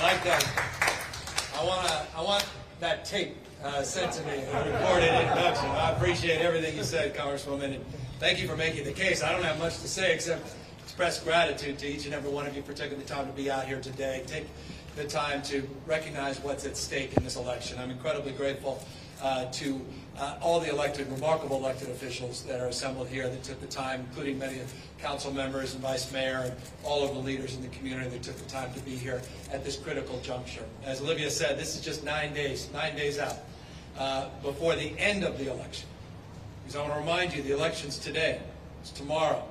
I like that. I want that tape sent to me, a recorded introduction. I appreciate everything you said, Congresswoman, and thank you for making the case. I don't have much to say except express gratitude to each and every one of you for taking the time to be out here today. Take the time to recognize what's at stake in this election. I'm incredibly grateful to all the remarkable elected officials that are assembled here that took the time, including many council members and vice mayor and all of the leaders in the community that took the time to be here at this critical juncture. As Olivia said, this is just 9 days out before the end of the election. Because I want to remind you, the election's today, it's tomorrow.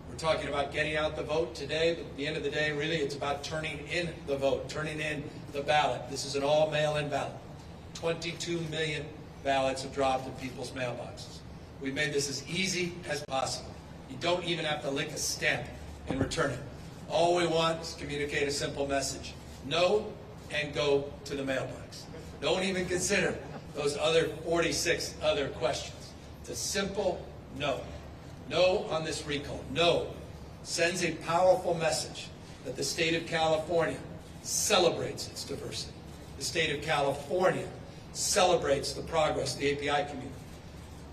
We're talking about getting out the vote today, but at the end of the day, really, it's about turning in the vote, turning in the ballot. This is an all mail-in ballot. 22 million ballots have dropped in people's mailboxes. We've made this as easy as possible. You don't even have to lick a stamp and return it. All we want is to communicate a simple message. No, and go to the mailbox. Don't even consider those other 46 other questions. It's a simple no. No on this recall. No sends a powerful message that the state of California celebrates its diversity. The state of California celebrates the progress of the API community.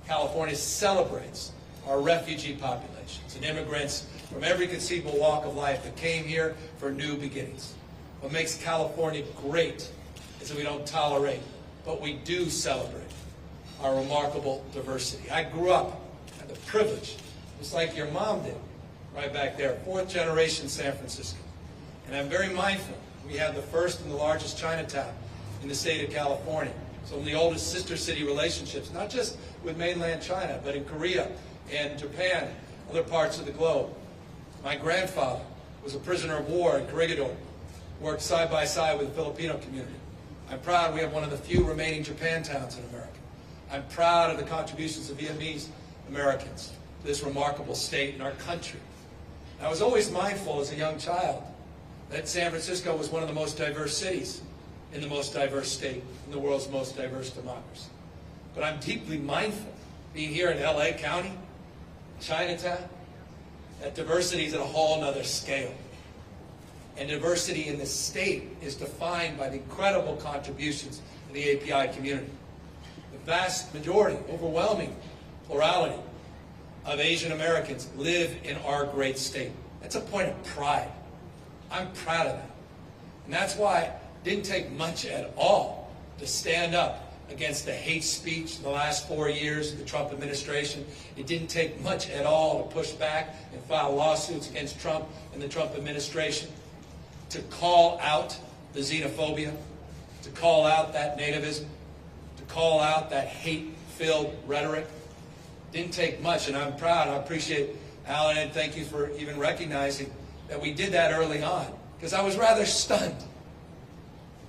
California celebrates our refugee populations and immigrants from every conceivable walk of life that came here for new beginnings. What makes California great is that we don't tolerate, but we do celebrate our remarkable diversity. I grew up, had the privilege, just like your mom did, right back there, 4th generation San Francisco. And I'm very mindful. We have the first and the largest Chinatown in the state of California. Some of the oldest sister city relationships, not just with mainland China, but in Korea and Japan, other parts of the globe. My grandfather was a prisoner of war in Corregidor, worked side by side with the Filipino community. I'm proud we have one of the few remaining Japantowns in America. I'm proud of the contributions of Vietnamese Americans to this remarkable state and our country. I was always mindful as a young child that San Francisco was one of the most diverse cities in the most diverse state, in the world's most diverse democracy. But I'm deeply mindful, being here in LA County, Chinatown, that diversity is at a whole nother scale. And diversity in this state is defined by the incredible contributions of the API community. The vast majority, overwhelming plurality of Asian Americans live in our great state. That's a point of pride. I'm proud of that. And that's why it didn't take much at all to stand up against the hate speech the last 4 years of the Trump administration. It didn't take much at all to push back and file lawsuits against Trump and the Trump administration, to call out the xenophobia, to call out that nativism, to call out that hate-filled rhetoric. Didn't take much, and I'm proud. I appreciate Alan, and thank you for even recognizing that we did that early on, because I was rather stunned,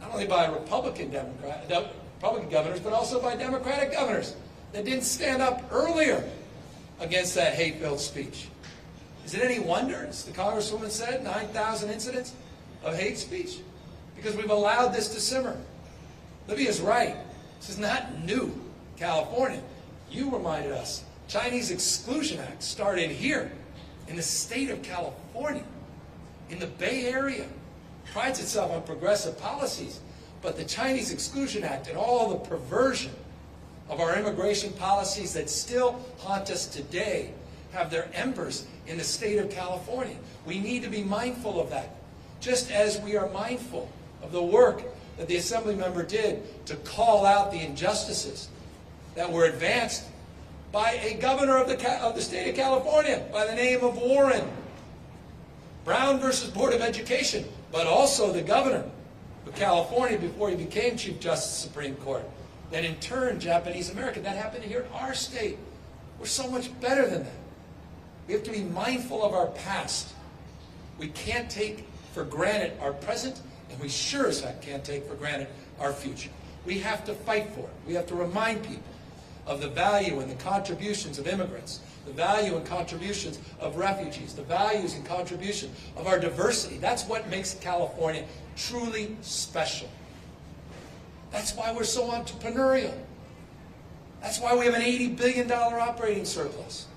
not only by Republican governors, but also by Democratic governors that didn't stand up earlier against that hate-filled speech. Is it any wonder, as the Congresswoman said, 9,000 incidents of hate speech? Because we've allowed this to simmer. Libya's right. This is not new, California. You reminded us. Chinese Exclusion Act started here in the state of California, in the Bay Area. Prides itself on progressive policies. But the Chinese Exclusion Act and all the perversion of our immigration policies that still haunt us today have their embers in the state of California. We need to be mindful of that, just as we are mindful of the work that the Assembly member did to call out the injustices that were advanced by a governor of the state of California by the name of Warren. Brown versus Board of Education, but also the governor of California before he became Chief Justice of the Supreme Court. Then in turn, Japanese American. That happened here in our state. We're so much better than that. We have to be mindful of our past. We can't take for granted our present, and we sure as heck can't take for granted our future. We have to fight for it. We have to remind people of the value and the contributions of immigrants, the value and contributions of refugees, the values and contribution of our diversity. That's what makes California truly special. That's why we're so entrepreneurial. That's why we have an $80 billion operating surplus.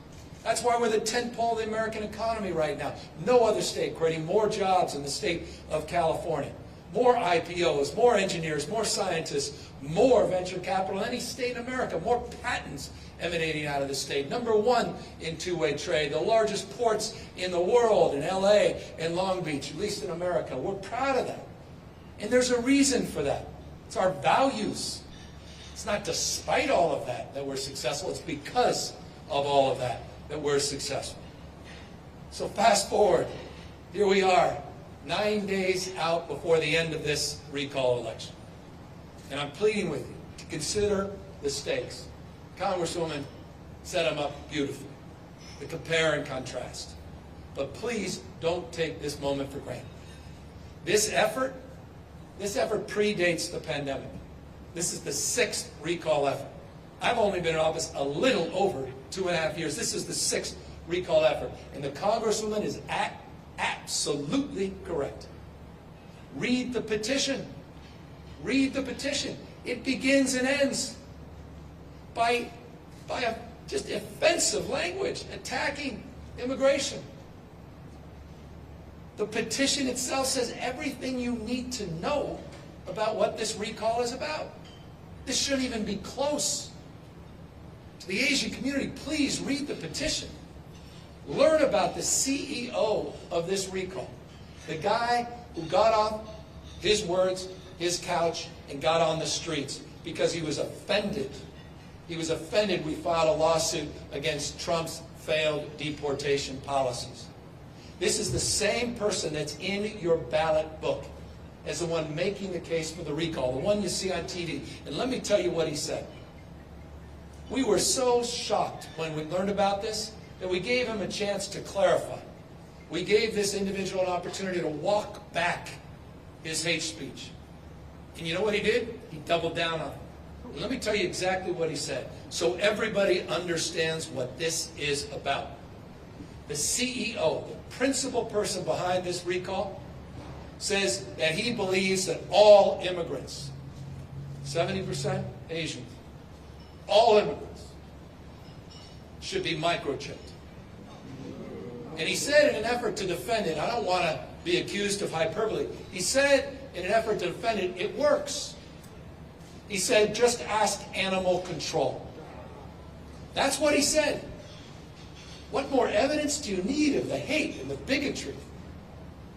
That's why we're the tentpole of the American economy right now. No other state creating more jobs than the state of California. more IPOs, more engineers, more scientists, more venture capital in any state in America, more patents emanating out of the state. #1 in two-way trade, the largest ports in the world, in LA and Long Beach, at least in America. We're proud of that. And there's a reason for that. It's our values. It's not despite all of that that we're successful. It's because of all of that that we're successful. So fast forward. Here we are, 9 days out before the end of this recall election. And I'm pleading with you to consider the stakes. Congresswoman set them up beautifully, the compare and contrast. But please don't take this moment for granted. This effort predates the pandemic. This is the 6th recall effort. I've only been in office a little over 2.5 years. This is the 6th recall effort. And the Congresswoman is absolutely correct. Read the petition. Read the petition. It begins and ends by just offensive language, attacking immigration. The petition itself says everything you need to know about what this recall is about. This shouldn't even be close. To the Asian community, please read the petition. Learn about the CEO of this recall. The guy who got off his words, his couch, and got on the streets because he was offended. He was offended we filed a lawsuit against Trump's failed deportation policies. This is the same person that's in your ballot book as the one making the case for the recall, the one you see on TV. And let me tell you what he said. We were so shocked when we learned about this that we gave him a chance to clarify. We gave this individual an opportunity to walk back his hate speech. And you know what he did? He doubled down on it. And let me tell you exactly what he said, so everybody understands what this is about. The CEO, the principal person behind this recall, says that he believes that all immigrants, 70% Asians, all immigrants should be microchipped. And he said in an effort to defend it, I don't want to be accused of hyperbole, he said in an effort to defend it, it works. He said, just ask animal control. That's what he said. What more evidence do you need of the hate and the bigotry,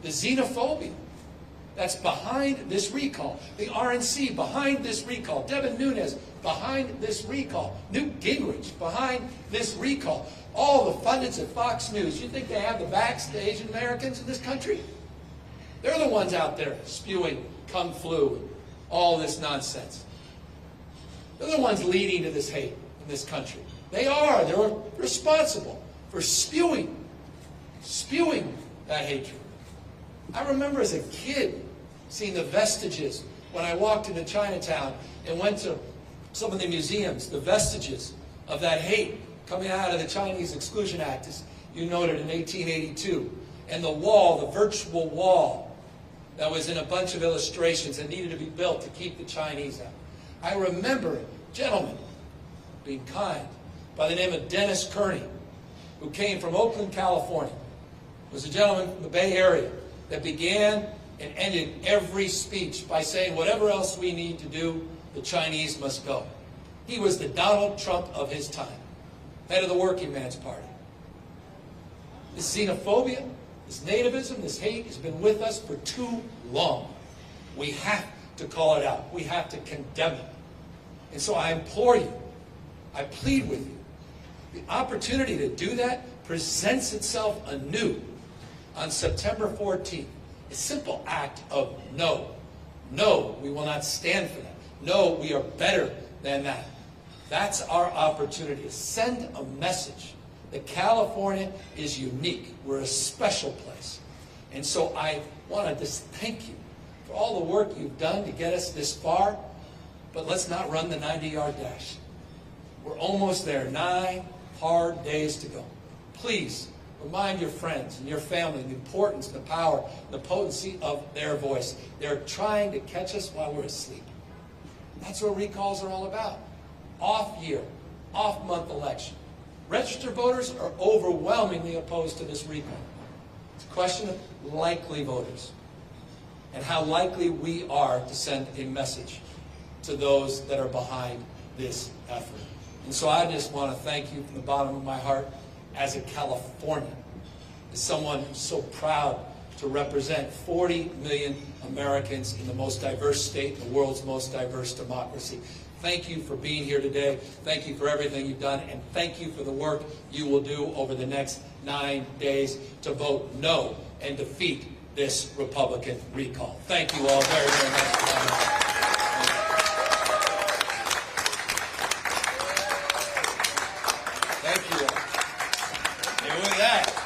the xenophobia that's behind this recall? The RNC behind this recall. Devin Nunes behind this recall. Newt Gingrich behind this recall. All the pundits at Fox News. You think they have the backs to Asian Americans in this country? They're the ones out there spewing Kung Flu and all this nonsense. They're the ones leading to this hate in this country. They are. They're responsible for spewing that hatred. I remember as a kid seeing the vestiges when I walked into Chinatown and went to some of the museums, the vestiges of that hate coming out of the Chinese Exclusion Act, as you noted, in 1882. And the wall, the virtual wall, that was in a bunch of illustrations that needed to be built to keep the Chinese out. I remember a gentleman, being kind, by the name of Dennis Kearney, who came from Oakland, California. He was a gentleman from the Bay Area that began and ended every speech by saying, whatever else we need to do, the Chinese must go. He was the Donald Trump of his time, head of the Working Man's Party. This xenophobia, this nativism, this hate has been with us for too long. We have to call it out. We have to condemn it. And so I implore you, I plead with you, the opportunity to do that presents itself anew on September 14th. A simple act of no. No, we will not stand for that. No, we are better than that. That's our opportunity to send a message that California is unique. We're a special place. And so I want to just thank you for all the work you've done to get us this far, but let's not run the 90-yard dash. We're almost there. 9 hard days to go. Please remind your friends and your family the importance, the power, the potency of their voice. They're trying to catch us while we're asleep. That's what recalls are all about. Off-year, off-month election. Registered voters are overwhelmingly opposed to this recall. It's a question of likely voters. and how likely we are to send a message to those that are behind this effort. And so I just want to thank you from the bottom of my heart as a Californian, as someone who's so proud to represent 40 million Americans in the most diverse state, the world's most diverse democracy. Thank you for being here today. Thank you for everything you've done, and thank you for the work you will do over the next 9 days to vote no and defeat this Republican recall. Thank you all very, very much. Thank you all. And with that,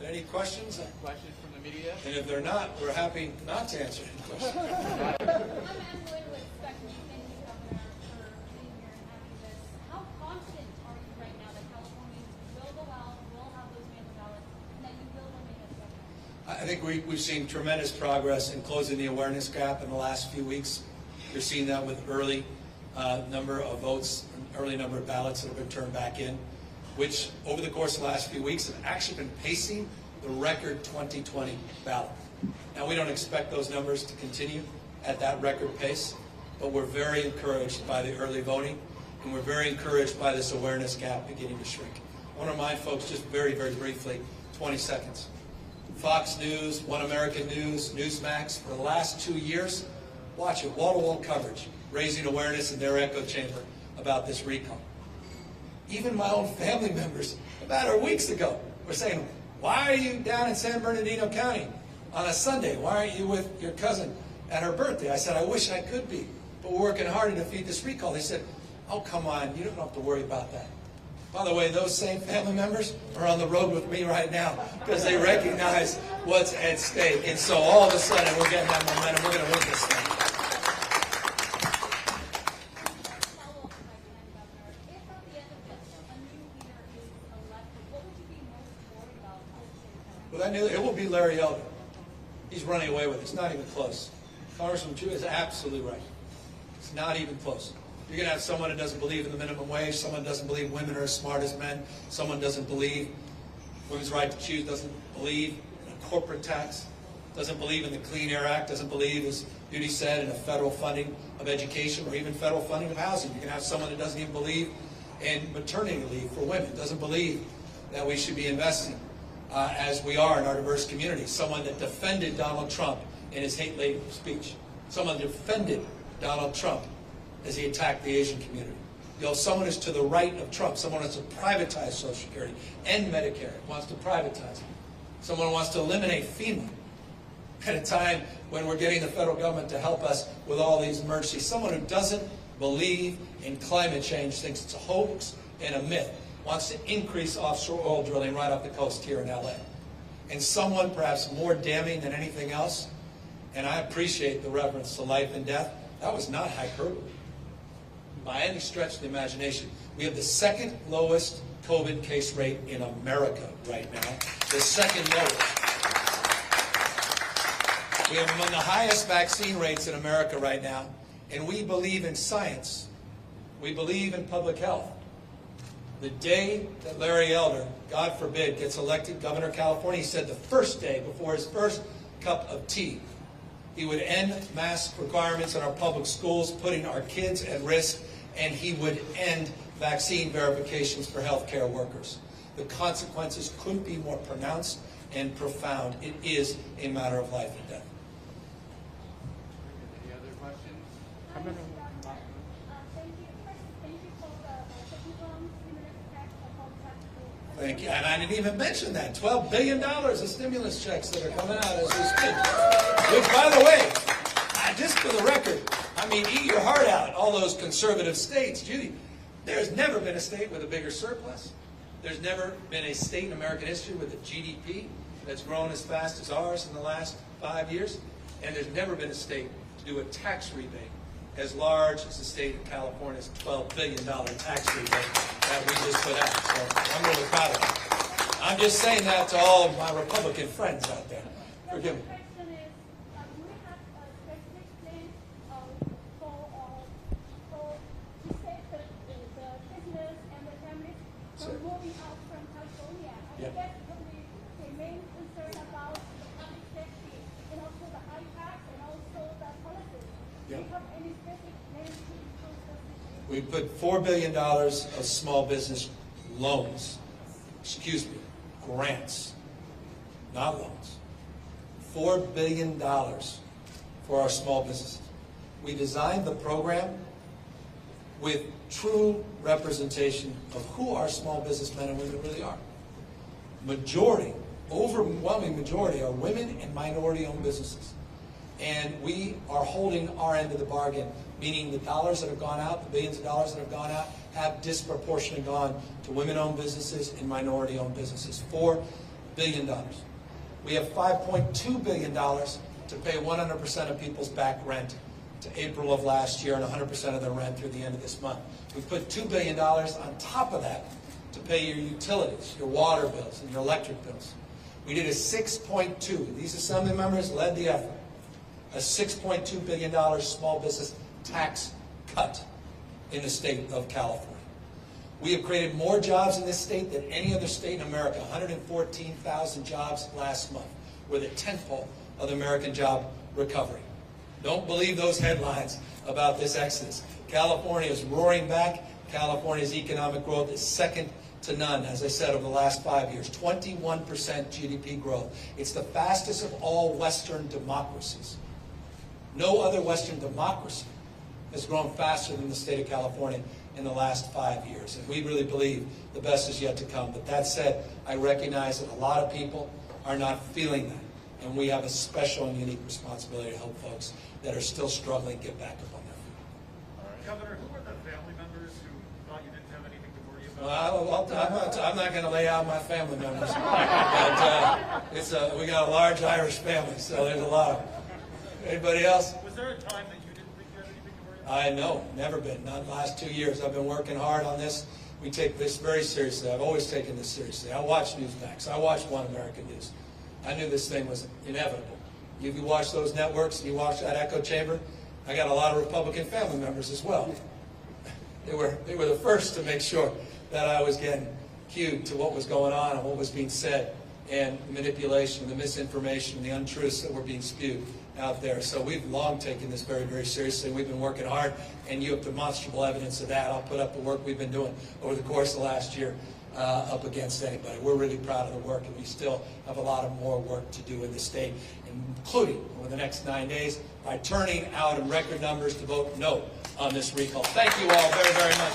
any questions? Questions from the media? And if they're not, we're happy not to answer any questions. I'm absolutely expecting. Thank you, Governor, for being here and having this. How confident are you right now that Californians will go out, will have those mail ballots, and that you will remain as governor? I think we've seen tremendous progress in closing the awareness gap in the last few weeks. You're seeing that with early number of votes, early number of ballots that have been turned back in, which over the course of the last few weeks have actually been pacing the record 2020 ballot. Now, we don't expect those numbers to continue at that record pace, but we're very encouraged by the early voting, and we're very encouraged by this awareness gap beginning to shrink. I want to remind folks just very, very briefly, 20 seconds. Fox News, One American News, Newsmax, for the last 2 years, watch it, wall-to-wall coverage, raising awareness in their echo chamber about this recall. Even my own family members, about a weeks ago, were saying, why are you down in San Bernardino County on a Sunday? Why aren't you with your cousin at her birthday? I said, I wish I could be, but we're working hard to defeat this recall. They said, oh, come on, you don't have to worry about that. By the way, those same family members are on the road with me right now because they recognize what's at stake. And so all of a sudden, we're getting that momentum. We're going to win this thing. Well, it will be Larry Elder. He's running away with it. It's not even close. Congressman Chu is absolutely right. It's not even close. You're going to have someone who doesn't believe in the minimum wage, someone who doesn't believe women are as smart as men, someone doesn't believe women's right to choose, doesn't believe in a corporate tax, doesn't believe in the Clean Air Act, doesn't believe, as Judy said, in a federal funding of education or even federal funding of housing. You're going to have someone who doesn't even believe in maternity leave for women, doesn't believe that we should be investing as we are in our diverse communities. Someone that defended Donald Trump in his hate-laden speech. Someone defended Donald Trump as he attacked the Asian community. You know, someone who's to the right of Trump. Someone who wants to privatize Social Security and Medicare, wants to privatize it. Someone who wants to eliminate FEMA at a time when we're getting the federal government to help us with all these emergencies. Someone who doesn't believe in climate change, thinks it's a hoax and a myth, wants to increase offshore oil drilling right off the coast here in LA. And someone perhaps more damning than anything else, and I appreciate the reference to life and death, that was not hyperbole. By any stretch of the imagination, we have the second lowest COVID case rate in America right now. The second lowest. We have among the highest vaccine rates in America right now, and we believe in science. We believe in public health. The day that Larry Elder, God forbid, gets elected governor of California, he said the first day before his first cup of tea, he would end mask requirements in our public schools, putting our kids at risk, and he would end vaccine verifications for healthcare workers. The consequences couldn't be more pronounced and profound. It is a matter of life and death. Any other questions? Thank you. Thank you for the technical stimulus tax for Thank you. And I didn't even mention that. $12 billion of stimulus checks that are coming out as we speak. Which, by the way, just for the record, I mean, eat your heart out, all those conservative states. Judy, there's never been a state with a bigger surplus. There's never been a state in American history with a GDP that's grown as fast as ours in the last 5 years. And there's never been a state to do a tax rebate as large as the state of California's $12 billion tax rebate that we just put out. So I'm really proud of it. I'm just saying that to all of my Republican friends out there. Forgive me. coming out from California. I Yeah. guess the main concern about the public safety and also the high tax and also the policies. Do Yeah. you have any specific plans to improve those issues? We put $4 billion of small business loans, grants, not loans. $4 billion for our small businesses. We designed the program with true representation of who our small businessmen and women really are. Majority, overwhelming majority, are women and minority-owned businesses. And we are holding our end of the bargain, meaning the dollars that have gone out, the billions of dollars that have gone out, have disproportionately gone to women-owned businesses and minority-owned businesses. $4 billion. We have $5.2 billion to pay 100% of people's back rent to April of last year and 100% of their rent through the end of this month. We put $2 billion on top of that to pay your utilities, your water bills, and your electric bills. We did a 6.2, these assembly members led the effort, a $6.2 billion small business tax cut in the state of California. We have created more jobs in this state than any other state in America, 114,000 jobs last month. We're the 10th pole of the American job recovery. Don't believe those headlines about this exodus. California is roaring back. California's economic growth is second to none, as I said, over the last 5 years. 21% GDP growth. It's the fastest of all Western democracies. No other Western democracy has grown faster than the state of California in the last 5 years. And we really believe the best is yet to come. But that said, I recognize that a lot of people are not feeling that. And we have a special and unique responsibility to help folks that are still struggling get back up on their feet. Governor, who are the family members who thought you didn't have anything to worry about? Well, I'm not going to lay out my family members. But we got a large Irish family, so there's a lot of them. Anybody else? Was there a time that you didn't think you had anything to worry about? I know, never been. Not the last 2 years. I've been working hard on this. We take this very seriously. I've always taken this seriously. I watch Newsmax. I watch One American News. I knew this thing was inevitable. You watch those networks, you watch that echo chamber. I got a lot of Republican family members as well. They were the first to make sure that I was getting cued to what was going on and what was being said, and the manipulation, the misinformation, the untruths that were being spewed out there. So we've long taken this very, very seriously. We've been working hard, and you have demonstrable evidence of that. I'll put up the work we've been doing over the course of the last year up against anybody. We're really proud of the work, and we still have a lot of more work to do in the state, including over the next 9 days by turning out in record numbers to vote no on this recall. Thank you all very, very much.